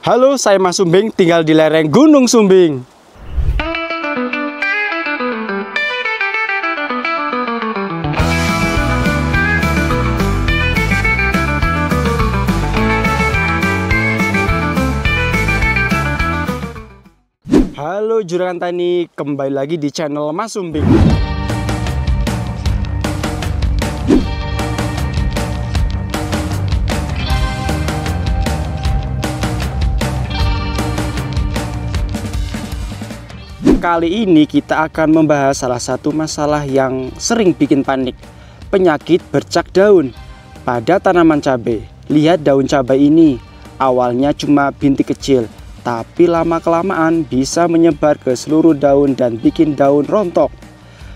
Halo, saya Mas Sumbing, tinggal di lereng Gunung Sumbing. Halo juragan tani, kembali lagi di channel Mas Sumbing. Kali ini kita akan membahas salah satu masalah yang sering bikin panik, penyakit bercak daun pada tanaman cabai. Lihat daun cabai ini, awalnya cuma bintik kecil, tapi lama-kelamaan bisa menyebar ke seluruh daun dan bikin daun rontok.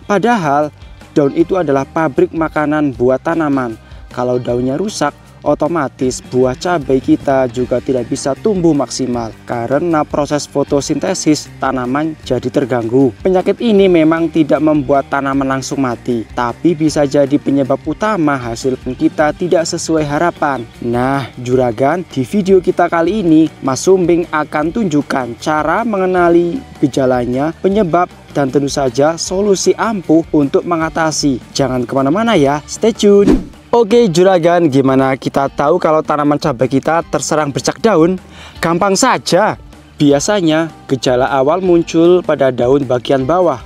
Padahal daun itu adalah pabrik makanan buat tanaman. Kalau daunnya rusak, otomatis buah cabai kita juga tidak bisa tumbuh maksimal karena proses fotosintesis tanaman jadi terganggu. Penyakit ini memang tidak membuat tanaman langsung mati, tapi bisa jadi penyebab utama hasil kita tidak sesuai harapan. Nah juragan, di video kita kali ini Mas Sumbing akan tunjukkan cara mengenali gejalanya, penyebab, dan tentu saja solusi ampuh untuk mengatasi. Jangan kemana-mana ya, stay tune. Oke juragan, gimana kita tahu kalau tanaman cabai kita terserang bercak daun? Gampang saja. Biasanya gejala awal muncul pada daun bagian bawah.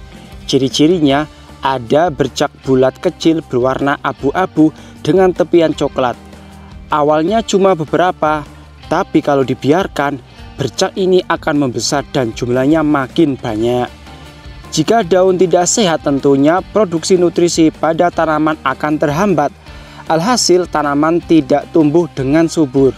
Ciri-cirinya ada bercak bulat kecil berwarna abu-abu dengan tepian coklat. Awalnya cuma beberapa, tapi kalau dibiarkan, bercak ini akan membesar dan jumlahnya makin banyak. Jika daun tidak sehat, tentunya produksi nutrisi pada tanaman akan terhambat. Alhasil tanaman tidak tumbuh dengan subur.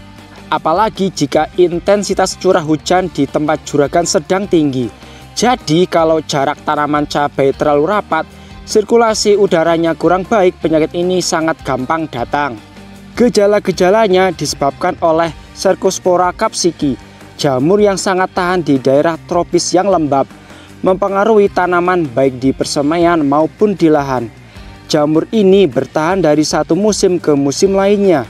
Apalagi jika intensitas curah hujan di tempat juragan sedang tinggi. Jadi kalau jarak tanaman cabai terlalu rapat, sirkulasi udaranya kurang baik, penyakit ini sangat gampang datang. Gejala-gejalanya disebabkan oleh Cercospora capsicum, jamur yang sangat tahan di daerah tropis yang lembab, mempengaruhi tanaman baik di persemaian maupun di lahan. Jamur ini bertahan dari satu musim ke musim lainnya,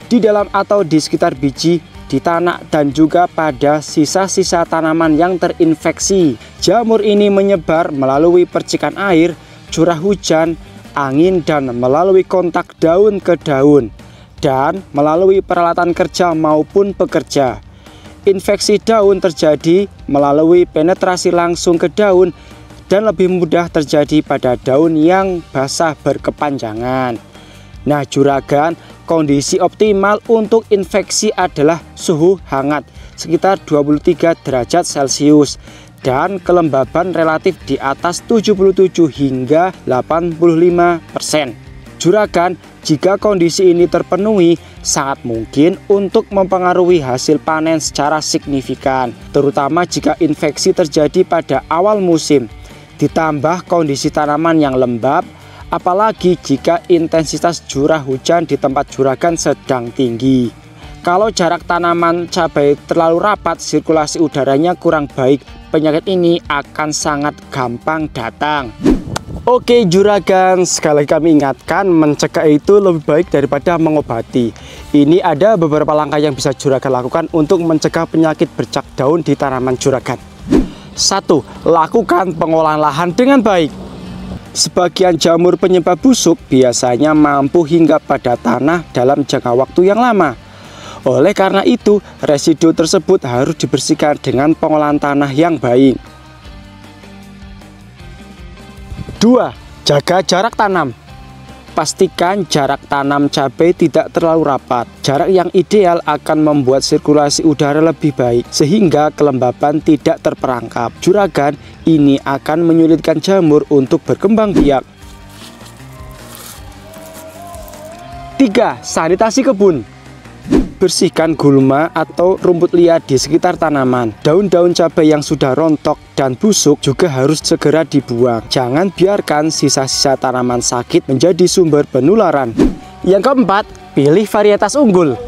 di dalam atau di sekitar biji, di tanah, dan juga pada sisa-sisa tanaman yang terinfeksi. Jamur ini menyebar melalui percikan air, curah hujan, angin, dan melalui kontak daun ke daun, dan melalui peralatan kerja maupun pekerja. Infeksi daun terjadi melalui penetrasi langsung ke daun dan lebih mudah terjadi pada daun yang basah berkepanjangan. Nah juragan, kondisi optimal untuk infeksi adalah suhu hangat sekitar 23 derajat Celcius dan kelembaban relatif di atas 77 hingga 85%. Juragan, jika kondisi ini terpenuhi, sangat mungkin untuk mempengaruhi hasil panen secara signifikan, terutama jika infeksi terjadi pada awal musim. Ditambah kondisi tanaman yang lembab, apalagi jika intensitas curah hujan di tempat juragan sedang tinggi. Kalau jarak tanaman cabai terlalu rapat, sirkulasi udaranya kurang baik, penyakit ini akan sangat gampang datang. Oke juragan, sekali lagi kami ingatkan, mencegah itu lebih baik daripada mengobati. Ini ada beberapa langkah yang bisa juragan lakukan untuk mencegah penyakit bercak daun di tanaman juragan. 1. Lakukan pengolahan lahan dengan baik. Sebagian jamur penyebab busuk biasanya mampu hinggap pada tanah dalam jangka waktu yang lama. Oleh karena itu, residu tersebut harus dibersihkan dengan pengolahan tanah yang baik. 2. Jaga jarak tanam. Pastikan jarak tanam cabai tidak terlalu rapat. Jarak yang ideal akan membuat sirkulasi udara lebih baik sehingga kelembaban tidak terperangkap. Juragan, ini akan menyulitkan jamur untuk berkembang biak. 3. Sanitasi kebun. Bersihkan gulma atau rumput liar di sekitar tanaman. Daun-daun cabai yang sudah rontok dan busuk juga harus segera dibuang. Jangan biarkan sisa-sisa tanaman sakit menjadi sumber penularan. Yang keempat, pilih varietas unggul.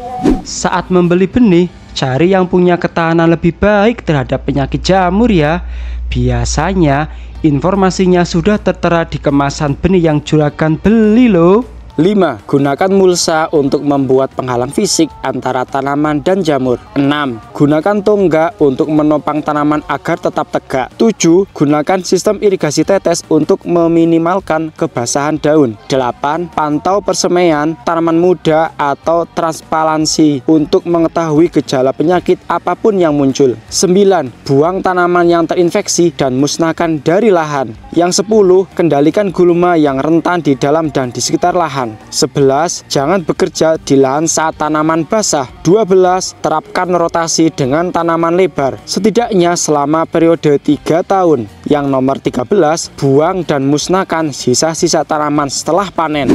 Saat membeli benih, cari yang punya ketahanan lebih baik terhadap penyakit jamur ya. Biasanya informasinya sudah tertera di kemasan benih yang juragan beli loh. 5. Gunakan mulsa untuk membuat penghalang fisik antara tanaman dan jamur. 6. Gunakan tonggak untuk menopang tanaman agar tetap tegak. 7. Gunakan sistem irigasi tetes untuk meminimalkan kebasahan daun. 8. Pantau persemaian tanaman muda atau transparansi untuk mengetahui gejala penyakit apapun yang muncul. 9. Buang tanaman yang terinfeksi dan musnahkan dari lahan. Yang 10. Kendalikan gulma yang rentan di dalam dan di sekitar lahan. 11. Jangan bekerja di lahan saat tanaman basah. 12. Terapkan rotasi dengan tanaman lebar setidaknya selama periode 3 tahun. Yang nomor 13. Buang dan musnahkan sisa-sisa tanaman setelah panen.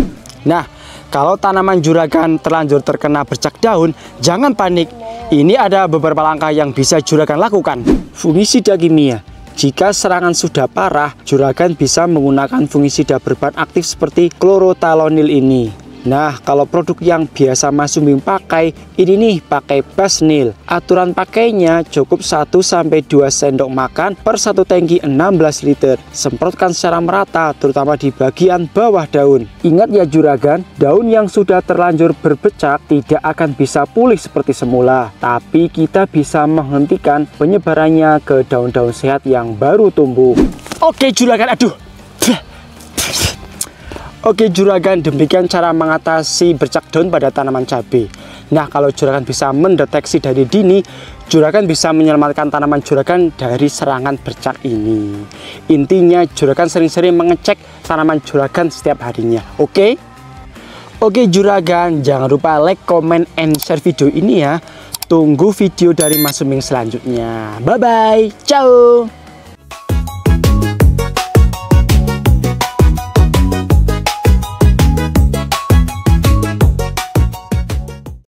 Nah, kalau tanaman juragan terlanjur terkena bercak daun, jangan panik. Ini ada beberapa langkah yang bisa juragan lakukan. Fungisida kimia. Jika serangan sudah parah, juragan bisa menggunakan fungisida berbahan aktif seperti klorotalonil ini. Nah, kalau produk yang biasa Mas Sumbing pakai, ini nih pakai Basnil. Aturan pakainya cukup 1-2 sendok makan per 1 tangki 16 liter. Semprotkan secara merata, terutama di bagian bawah daun. Ingat ya juragan, daun yang sudah terlanjur berbecak tidak akan bisa pulih seperti semula. Tapi kita bisa menghentikan penyebarannya ke daun-daun sehat yang baru tumbuh. Oke juragan, aduh. Oke juragan, demikian cara mengatasi bercak daun pada tanaman cabai. Nah, kalau juragan bisa mendeteksi dari dini, juragan bisa menyelamatkan tanaman juragan dari serangan bercak ini. Intinya juragan sering-sering mengecek tanaman juragan setiap harinya. Oke juragan, jangan lupa like, comment, and share video ini ya. Tunggu video dari Mas Sumbing selanjutnya. Bye bye, ciao.